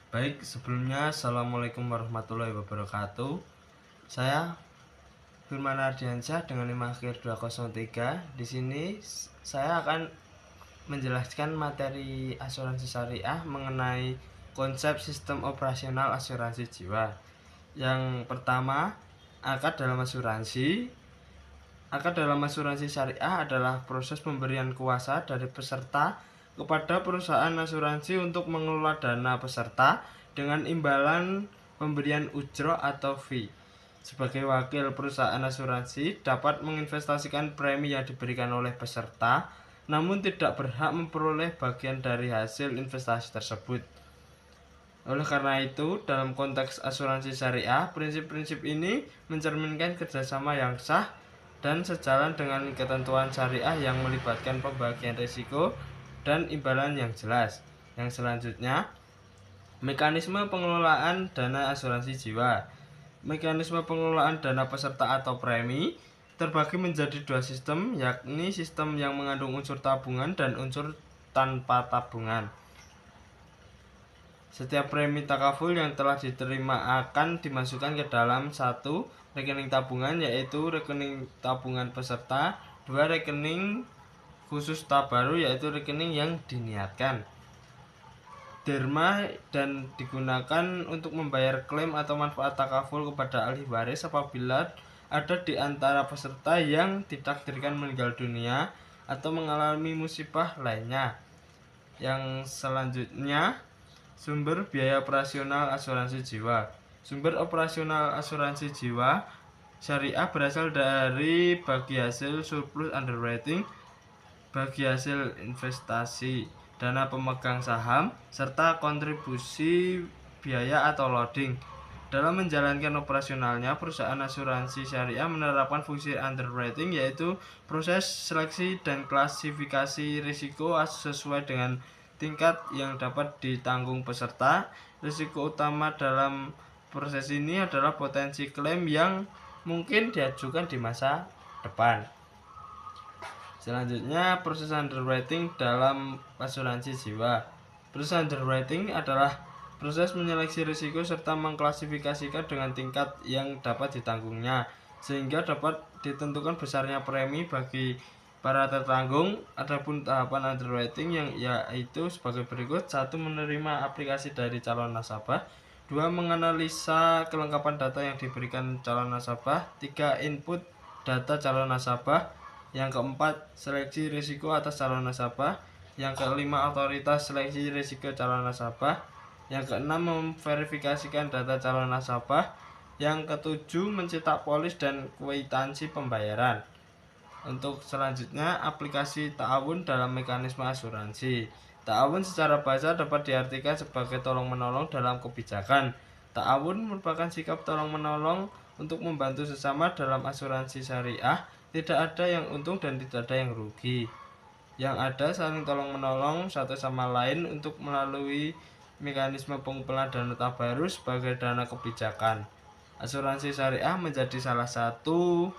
Baik, sebelumnya Assalamualaikum warahmatullahi wabarakatuh. Saya Firman Ardiansyah dengan NIM akhir 203. Di sini saya akan menjelaskan materi asuransi syariah mengenai konsep sistem operasional asuransi jiwa. Yang pertama, akad dalam asuransi. Akad dalam asuransi syariah adalah proses pemberian kuasa dari peserta kepada perusahaan asuransi untuk mengelola dana peserta dengan imbalan pemberian ujroh atau fee. Sebagai wakil perusahaan asuransi dapat menginvestasikan premi yang diberikan oleh peserta, namun tidak berhak memperoleh bagian dari hasil investasi tersebut. Oleh karena itu, dalam konteks asuransi syariah, prinsip-prinsip ini mencerminkan kerjasama yang sah dan sejalan dengan ketentuan syariah yang melibatkan pembagian risiko dan imbalan yang jelas. Yang selanjutnya, mekanisme pengelolaan dana asuransi jiwa. Mekanisme pengelolaan dana peserta atau premi terbagi menjadi dua sistem, yakni sistem yang mengandung unsur tabungan dan unsur tanpa tabungan. Setiap premi takaful yang telah diterima akan dimasukkan ke dalam satu rekening tabungan, yaitu rekening tabungan peserta, dua rekening khusus tabaru, yaitu rekening yang diniatkan. Derma dan digunakan untuk membayar klaim atau manfaat takaful kepada ahli waris apabila ada di antara peserta yang ditakdirkan meninggal dunia atau mengalami musibah lainnya. Yang selanjutnya, sumber biaya operasional asuransi jiwa. Sumber operasional asuransi jiwa syariah berasal dari bagi hasil surplus underwriting, bagi hasil investasi, dana pemegang saham, serta kontribusi biaya atau loading. Dalam menjalankan operasionalnya, perusahaan asuransi syariah menerapkan fungsi underwriting, yaitu proses seleksi dan klasifikasi risiko sesuai dengan tingkat yang dapat ditanggung peserta. Risiko utama dalam proses ini adalah potensi klaim yang mungkin diajukan di masa depan. Selanjutnya, proses underwriting dalam asuransi jiwa. Proses underwriting adalah proses menyeleksi risiko serta mengklasifikasikan dengan tingkat yang dapat ditanggungnya, sehingga dapat ditentukan besarnya premi bagi para tertanggung. Adapun tahapan underwriting yang yaitu sebagai berikut: 1. Menerima aplikasi dari calon nasabah. 2. Menganalisa kelengkapan data yang diberikan calon nasabah. 3. Input data calon nasabah. Yang keempat, seleksi risiko atas calon nasabah. Yang kelima, otoritas seleksi risiko calon nasabah. Yang keenam, memverifikasikan data calon nasabah. Yang ketujuh, mencetak polis dan kwitansi pembayaran. Untuk selanjutnya, aplikasi ta'awun dalam mekanisme asuransi. Ta'awun secara bahasa dapat diartikan sebagai tolong-menolong dalam kebijakan. Ta'awun merupakan sikap tolong-menolong untuk membantu sesama dalam asuransi syariah. Tidak ada yang untung dan tidak ada yang rugi. Yang ada saling tolong-menolong satu sama lain untuk melalui mekanisme pengumpulan dana tabarus sebagai dana kebijakan. Asuransi syariah menjadi salah satu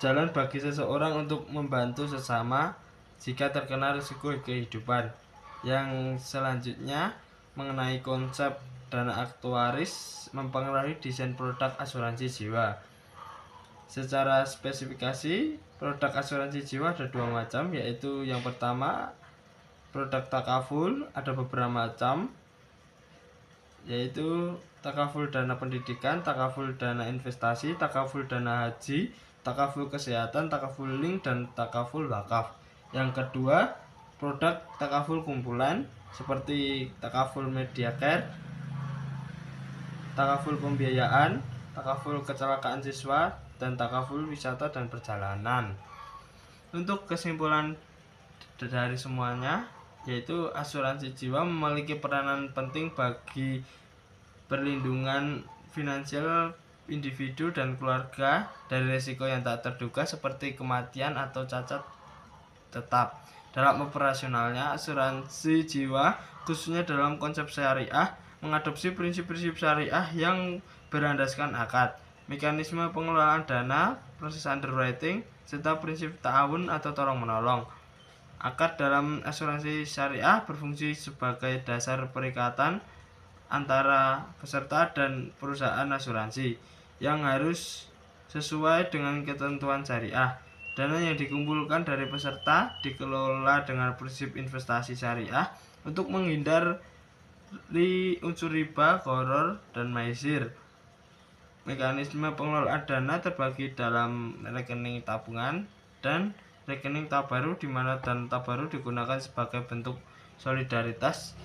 jalan bagi seseorang untuk membantu sesama jika terkena risiko kehidupan. Yang selanjutnya, mengenai konsep dana aktuaris mempengaruhi desain produk asuransi jiwa. Secara spesifikasi, produk asuransi jiwa ada dua macam, yaitu yang pertama, produk takaful. Ada beberapa macam, yaitu takaful dana pendidikan, takaful dana investasi, takaful dana haji, takaful kesehatan, takaful link, dan takaful wakaf. Yang kedua, produk takaful kumpulan seperti takaful media care, takaful pembiayaan, takaful kecelakaan siswa, dan takaful wisata dan perjalanan. Untuk kesimpulan dari semuanya, yaitu asuransi jiwa memiliki peranan penting bagi perlindungan finansial individu dan keluarga dari risiko yang tak terduga seperti kematian atau cacat tetap. Dalam operasionalnya, asuransi jiwa khususnya dalam konsep syariah mengadopsi prinsip-prinsip syariah yang berlandaskan akad, mekanisme pengelolaan dana, proses underwriting, serta prinsip ta'awun atau tolong-menolong. Akad dalam asuransi syariah berfungsi sebagai dasar perikatan antara peserta dan perusahaan asuransi yang harus sesuai dengan ketentuan syariah. Dana yang dikumpulkan dari peserta dikelola dengan prinsip investasi syariah untuk menghindari unsur riba, gharar, dan maisir. Mekanisme pengelolaan dana terbagi dalam rekening tabungan dan rekening tabaruk, di mana dana tabaruk digunakan sebagai bentuk solidaritas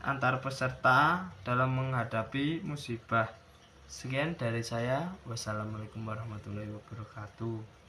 antar peserta dalam menghadapi musibah. Sekian dari saya. Wassalamualaikum warahmatullahi wabarakatuh.